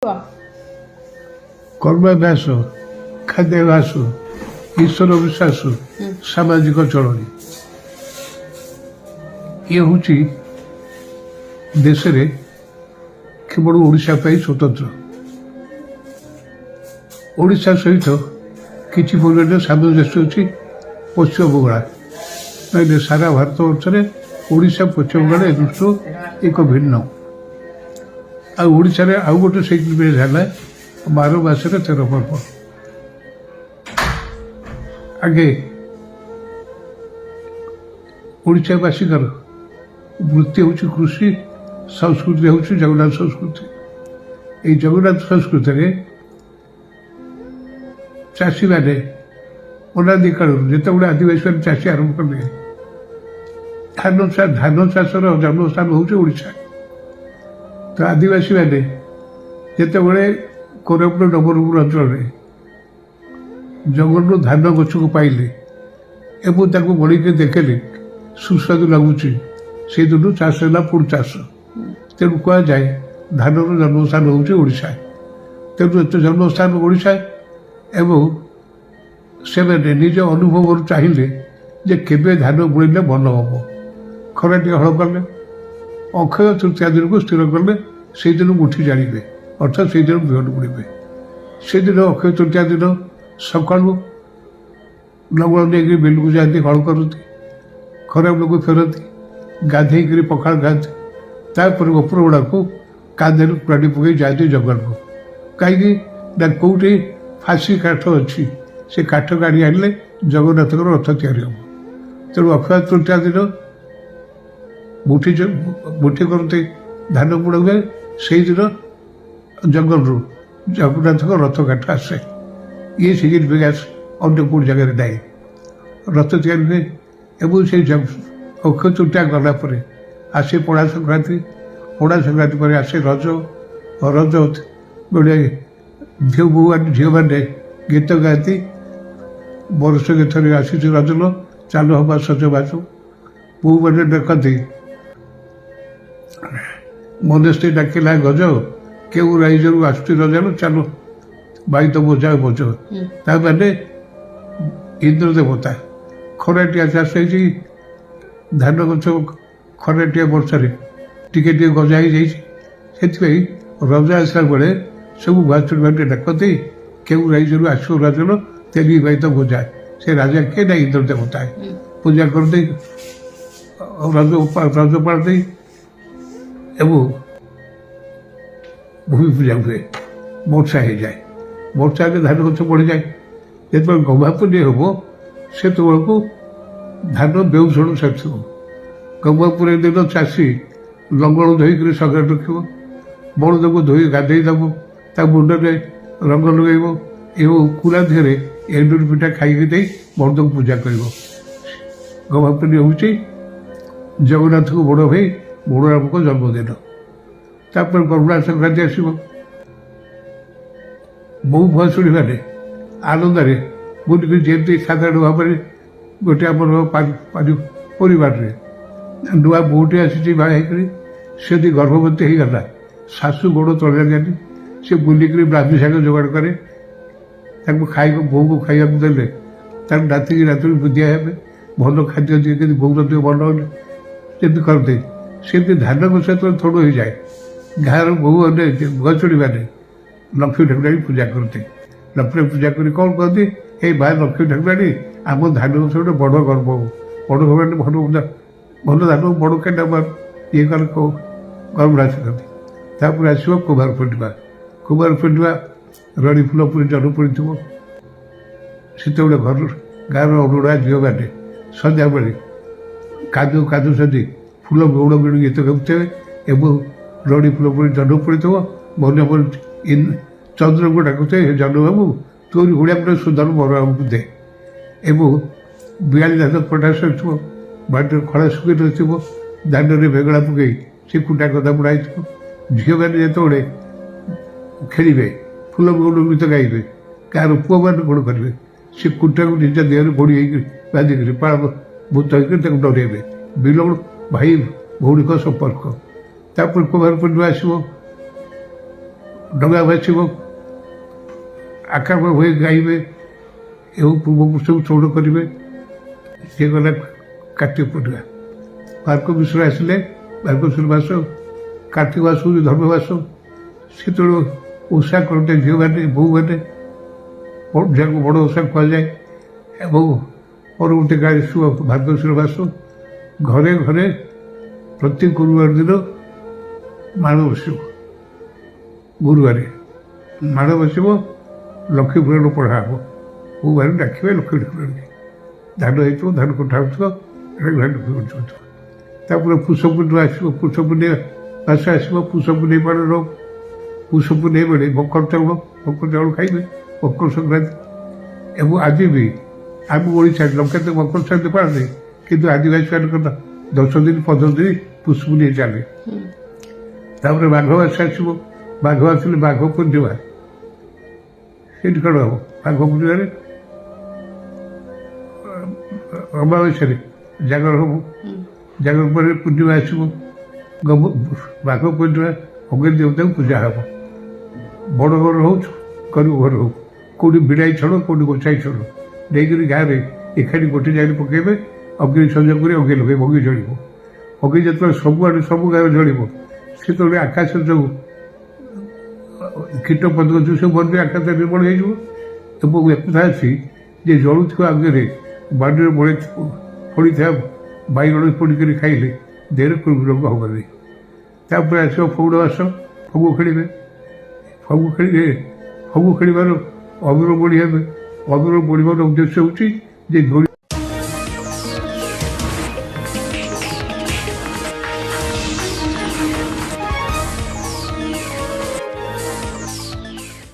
କ'ଣ? କର୍ମାଭ୍ୟାସ, ଖାଦ୍ୟାଭ୍ୟାସ, ଈଶ୍ୱର ବିଶ୍ୱାସ, ସାମାଜିକ ଚଳଣି ଇଏ ହେଉଛି ଦେଶରେ କେବଳ ଓଡ଼ିଶା ପାଇଁ ସ୍ୱତନ୍ତ୍ର। ଓଡ଼ିଶା ସହିତ କିଛି ପରିମାଣରେ ସାମଞ୍ଜସ୍ୟ ଅଛି ପଶ୍ଚିମବଙ୍ଗଳା, ନହେଲେ ସାରା ଭାରତ ବର୍ଷରେ ଓଡ଼ିଶା ପଶ୍ଚିମବଙ୍ଗଳା ଏ ଦୃଷ୍ଟିରୁ ଏକ ଭିନ୍ନ। ଆଉ ଓଡ଼ିଶାରେ ଆଉ ଗୋଟେ ସେଗ୍ରିଗେଟ୍ ହେଲା 12 ମାସରେ 13 ପର୍ବ। ଆଗେ ଓଡ଼ିଶାବାସୀଙ୍କର ବୃତ୍ତି ହେଉଛି କୃଷି, ସଂସ୍କୃତି ହେଉଛି ଜଗନ୍ନାଥ ସଂସ୍କୃତି। এই ଜଗନ୍ନାଥ ସଂସ୍କୃତିରେ ଚାଷୀମାନେ ଅନାଦି କାଳରୁ ଯେତେବେଳେ ଆଦିବାସୀମାନେ ଚାଷୀ ଆରମ୍ଭ କଲେ, ଧାନ ଚାଷର ଜନ୍ମସ୍ଥାନ ହେଉଛି ଓଡ଼ିଶା। ତ ଆଦିବାସୀମାନେ ଯେତେବେଳେ କୋରାପୁଟ ନବରଙ୍ଗପୁର ଅଞ୍ଚଳରେ ଜଙ୍ଗଲରୁ ଧାନ ଗଛକୁ ପାଇଲେ ଏବଂ ତାକୁ ବଢ଼ିକି ଦେଖିଲେ ସୁସ୍ୱାଦୁ ଲାଗୁଛି, ସେଇଦିନୁ ଚାଷ ହେଲା ପୁଣି ଚାଷ। ତେଣୁ କୁହାଯାଏ ଧାନର ଜନ୍ମସ୍ଥାନ ହେଉଛି ଓଡ଼ିଶା। ତେଣୁ ଏତେ ଜନ୍ମସ୍ଥାନ ଓଡ଼ିଶା ଏବଂ ସେମାନେ ନିଜ ଅନୁଭବରୁ ଚାହିଁଲେ ଯେ କେବେ ଧାନ ବୁଣିଲେ ଭଲ ହେବ। ଖରା ଟିକେ ହଳ କଲେ, ଅକ୍ଷୟ ତୃତୀୟା ଦିନକୁ ସ୍ଥିର କଲେ ସେଇଦିନ ମୁଠି ଜାଣିବେ, ଅର୍ଥାତ୍ ସେଇଦିନ ବିହନ ବୁଣିବେ। ସେଦିନ ଅକ୍ଷୟ ତୃତୀୟା ଦିନ ସକାଳୁ ଲଙ୍ଗଳ ନେଇକରି ବିଲକୁ ଯାଆନ୍ତି, ହଳ କରନ୍ତି, ଖରା ବେଳକୁ ଫେରନ୍ତି, ଗାଧେଇକରି ପଖାଳ ଖାଆନ୍ତି। ତାପରେ ଉପର ଗୁଡ଼ାକୁ କାନ୍ଧରେ କୁରାଡ଼ି ପକାଇ ଯାଆନ୍ତି ଜଙ୍ଗଲକୁ। କାହିଁକି ନା କେଉଁଠି ଫାଶୀ କାଠ ଅଛି, ସେ କାଠ କାଢ଼ି ଆଣିଲେ ଜଗନ୍ନାଥଙ୍କର ରଥ ତିଆରି ହେବ। ତେଣୁ ଅକ୍ଷୟ ତୃତୀୟା ଦିନ ମୁଠି କରନ୍ତି, ଧାନ ବୁଣା ହୁଏ। ସେଇଦିନ ଜଙ୍ଗଲରୁ ଜଗନ୍ନାଥଙ୍କ ରଥ କାଠ ଆସେ। ଇଏ ସିଗ୍ନିଫିକାନ୍ସ ଅନ୍ୟ କେଉଁ ଜାଗାରେ ନାହିଁ। ରଥ ତିଆରି ହୁଏ ଏବଂ ସେଇ ଅକ୍ଷୟ ତୃତୀୟା ଗଲା ପରେ ଆସେ ପଣା ସଂକ୍ରାନ୍ତି। ପଣା ସଂକ୍ରାନ୍ତି ପରେ ଆସେ ରଜ ବେଳେ ଝିଅମାନେ ଗୀତ ଗାଆନ୍ତି, ବର୍ଷ ଗୀତରେ ଆସିଛି ରଜଲ ଚାଲ ହବା ସଜବାଜ। ବୋଉମାନେ ଡାକନ୍ତି ମନସ୍ତେ ଡାକିଲା ଗଜ, କେଉଁ ରାଇଜରୁ ଆସୁଛି ରଜାଲ ଚାଲ ବାଇ ତ ବୋଝା ବୋଝ। ତାମାନେ ଇନ୍ଦ୍ର ଦେବତା ଖରାଟିଆ ଚାଷ ହେଇଛି, ଧାନ ଗଛ ଖରାଟିଆ ବର୍ଷାରେ ଟିକେ ଟିକେ ଗଜା ହେଇଯାଇଛି। ସେଥିପାଇଁ ରଜ ଆସିଲା ବେଳେ ସବୁ ଭାତୃମାନେ ଡାକନ୍ତି କେଉଁ ରାଇଜରୁ ଆସିବ ରାଜନ ତେଲି ବାଇ ତ ବୋଝା। ସେ ରାଜା କିଏ ନା ଇନ୍ଦ୍ର ଦେବତା। ପୂଜା କରିଦେଇ ରଜ ପାଳନ୍ତି ଏବଂ ଭୂମି ପୂଜା ହୁଏ। ବର୍ଷା ହେଇଯାଏ, ବର୍ଷା ହେଲେ ଧାନ ଗଛ ବଢ଼ିଯାଏ। ଯେତେବେଳେ ଗହ୍ମାପୁନେଇ ହେବ ସେତେବେଳକୁ ଧାନ ବେଉଷଣ ସରିଥିବ। ଗହ୍ମାପୁନେଇ ଦିନ ଚାଷୀ ଲଙ୍ଗଳ ଧୋଇକରି ସଗାଇ ରଖିବ, ବଳଦକୁ ଧୋଇ ଗାଧେଇ ଦେବ, ତା ମୁଣ୍ଡରେ ରଙ୍ଗ ଲଗାଇବ ଏବଂ କୁଲା ଦେହରେ ଏଣ୍ଡୁରି ପିଠା ଖାଇକି ଦେଇ ବଳଦକୁ ପୂଜା କରିବ। ଗହ୍ମାପୁନେଇ ହେଉଛି ଜଗନ୍ନାଥଙ୍କୁ ବଡ଼ ଭାଇ ବଳରାମଙ୍କ ଜନ୍ମଦିନ। ତାପରେ ଗରୁଡ଼ା ସଂକ୍ରାନ୍ତି ଆସିବ। ବୋଉ ଭୁଆସୁଣୀମାନେ ଆନନ୍ଦରେ ବୁଲିକି ଯେମିତି ସାଧାରଣ ଭାବରେ ଗୋଟେ ଆମର ପରିବାରରେ ନୂଆ ବୋଉଟି ଆସିଛି ବାହା ହେଇକରି, ସେ ଯଦି ଗର୍ଭବତୀ ହେଇଗଲା ଶାଶୁ ଗୋଡ଼ ତଳେ ଯାଆନ୍ତି, ସେ ବୁଲିକରି ବ୍ରାହ୍ମୀ ଶାଗ ଯୋଗାଡ଼ କରେ, ତାକୁ ବୋଉକୁ ଖାଇବାକୁ ଦେଲେ ତାକୁ ରାତିକି ବୁଦ୍ଧିଆ ହେବେ, ଭଲ ଖାଦ୍ୟ ଦିଏ, ଯଦି ବୋଉର ଦେହ ଭଲ ହେଲେ ଯେମିତି କରନ୍ତି। ସେମିତି ଧାନ ଗଛ ଯେତେବେଳେ ଥୋଡ଼ ହେଇଯାଏ, ଗାଁର ବୋଉମାନେ ଭୁଆସୁଣୀମାନେ ଲକ୍ଷ୍ମୀ ଠାକୁରାଣୀ ପୂଜା କରନ୍ତି। ଲକ୍ଷ୍ମୀ ପୂଜା କରି କ'ଣ କହନ୍ତି, ଏଇ ମା ଲକ୍ଷ୍ମୀ ଠାକୁରାଣୀ ଆମ ଧାନ ଗଛ ଗୋଟେ ବଡ଼ ଗର୍ବ ହଉ, ବଡ଼ ଗର୍ବ ଭଲ ଧାନ ବଡ଼ କେଣ୍ଡା ଇଏ କଲେ ଗର୍ଭ ଶିଖନ୍ତି। ତାପରେ ଆସିବ କୁମାର ପୂର୍ଣ୍ଣିମା। କୁମାର ପୂର୍ଣ୍ଣିମା ରଡ଼ି ଫୁଲ ପୁରୀ ଜହ୍ନ ପଡ଼ିଥିବ। ସେତେବେଳେ ଗାଁର ଅରୁଣା ଝିଅମାନେ ସନ୍ଧ୍ୟାବେଳେ କାଦୁ ସଦି ଫୁଲ ଗୌଡ଼ ଗିଣି ଗୀତ ଗାଉଥିବେ ଏବଂ ରଡ଼ି ଫୁଲ ପୁରୀ ଜହ୍ନ ପଡ଼ିଥିବ। ମନେ ମନେ ଚନ୍ଦ୍ରଙ୍କୁ ଡାକୁଥିବେ, ହେ ଜହ୍ନ ବାବୁ ତୋରି ଭଳିଆ ଗୋଟେ ସୁନ୍ଦର ବର ଆମକୁ ଦେ। ଏବଂ ବିଆଳି ଧାନ କଟା ସରିଥିବ, ବାଡ଼ିରେ ଖଳା ଶୁଖି ନଥିବ, ଦାଣ୍ଡରେ ବେଗଳା ପକାଇ ସେ କୁଟା କଥା ବୁଣା ହେଇଥିବ। ଝିଅମାନେ ଯେତେବେଳେ ଖେଳିବେ, ଫୁଲ ଗୌଡ଼ ଗୀତ ଗାଇବେ, ଗାଁର ପୁଅମାନେ କ'ଣ କରିବେ, ସେ କୁଟାକୁ ନିଜ ଦେହରେ ବୋଡ଼ି ହେଇକରି ବାନ୍ଧିକରି ପାଳ ଭୂତ ହେଇକରି ତାକୁ ଡରେଇବେ। ବିଲ ଭାଇ ଭଉଣୀଙ୍କ ସମ୍ପର୍କ। ତାପରେ କୁମାର ପୂର୍ଣ୍ଣିମା ଆସିବ। ଡଙ୍ଗା ଭାସିବ, ଆକାଶ ହୁଏ ଗାଇବେ ଏବଂ ପୂର୍ବପୁରୁଷକୁ ଚଉଡ଼ କରିବେ। ସିଏ ଗଲା କାର୍ତ୍ତିକ ପୂର୍ଣ୍ଣିମା। ମାର୍ଗଶିର ଆସିଲେ ମାର୍ଗଶିର ମାସ, କାର୍ତ୍ତିକ ମାସ ହେଉଛି ଧର୍ମ ମାସ। ସେତେବେଳେ ଓଷା କରନ୍ତି ଝିଅମାନେ ବୋହୂମାନେ, ଯାହାକୁ ବଡ଼ ଓଷା କୁହାଯାଏ। ଏବଂ ପରବର୍ତ୍ତୀ କାଳରେ ଆସିବ ମାର୍ଗଶିର ମାସ। ଘରେ ଘରେ ପ୍ରତି ଗୁରୁବାର ଦିନ ମାଣ ବସିବ। ଗୁରୁବାରେ ମାଣ ବସିବ, ଲକ୍ଷ୍ମୀ ପୁରାଣ ପଢ଼ା ହେବ। ବୋଉ ଭାଇ ଡାକିବେ ଲକ୍ଷ୍ମୀ ପୁରାଣ, ଧାନ ହେଇଥିବ, ଧାନ କଟା ହେଉଥିବ, ଲକ୍ଷ୍ମୀ ଉଠୁଥିବ। ତାପରେ ପୁଷ ପୂର୍ଣ୍ଣିମା ଆସିବ, ପୁଷ ପୂର୍ଣ୍ଣିମା ମାସ ଆସିବ। ପୁଷ ପୂର୍ଣ୍ଣିମା ପାଳନ, ପୁଷ ପୂର୍ଣ୍ଣିମା ବେଳେ ମକର ଚାଉଳ ଖାଇବେ, ମକର ସଂକ୍ରାନ୍ତି। ଏବଂ ଆଜି ବି ଆମ ଓଡ଼ିଶାରେ ଲଙ୍କା ତ ମକର ସଂକ୍ରାନ୍ତି ପାଳନ୍ତି, କିନ୍ତୁ ଆଦିବାସୀ ମାନଙ୍କର 10 ଦିନ 15 ଦିନ ପୁଷ ପୂର୍ଣ୍ଣିମା ଚାଲେ। ତାପରେ ମାଘ ମାସ ଆସିବ, ମାଘ ଆସିଲେ ମାଘ ପୂର୍ଣ୍ଣିମା। ସେଠି କ'ଣ ହେବ? ମାଘ ପୂର୍ଣ୍ଣିମାରେ ଅମାବାସ୍ୟାରେ ଜାଗର ହେବ। ଜାଗର ପରେ ପୂର୍ଣ୍ଣିମା ଆସିବ। ମାଘ ପୂର୍ଣ୍ଣିମା ଅଗ୍ନି ଦେବତାଙ୍କୁ ପୂଜା ହେବ। ବଡ଼ ଘର ହଉ, ଗରିବ ଘର ହଉ, କେଉଁଠି ବିଡ଼ାଇ ଛଡ଼, କେଉଁଠି ଗୋଛାଇ ଛଡ଼ ନେଇକରି ଗାଁରେ ଏକାଠି ଗୋଟେ ଜାଗାରେ ପକାଇବେ। ଅଗ୍ନି ସଂଯୋଗ କରି ଅଗ୍ନି ଲଗାଇବେ, ଅଗ୍ନି ଜଳିବ। ଅଗ୍ନି ଯେତେବେଳେ ସବୁଆଡ଼େ ସବୁ ଗାଁରେ ଜଳିବ, ସେତେବେଳେ ଆକାଶରେ ଯେଉଁ କୀଟ ପତଙ୍ଗ ସବୁ ମରିବେ, ଆକାଶ ନିର୍ମଳ ହେଇଯିବ। ଏବଂ ଏକଥା ଅଛି ଯେ ଜଳୁଥିବା ଅଗ୍ନିରେ ବାଡ଼ିରେ ପଡ଼ିଥିବା ବାଇଗଣ ପୋଡ଼ିକରି ଖାଇଲେ ଦେହରେ କୃମି ରୋଗ ହେବନି। ତାପରେ ଆସିବ ଫଗୁଣ ମାସ, ଫଗୁ ଖେଳିବେ। ଫଗୁ ଖେଳିବାର ଅବିର ବଢ଼ି ହେବେ। ଅବିର ବଢ଼ିବାର ଉଦ୍ଦେଶ୍ୟ ହେଉଛି ଯେ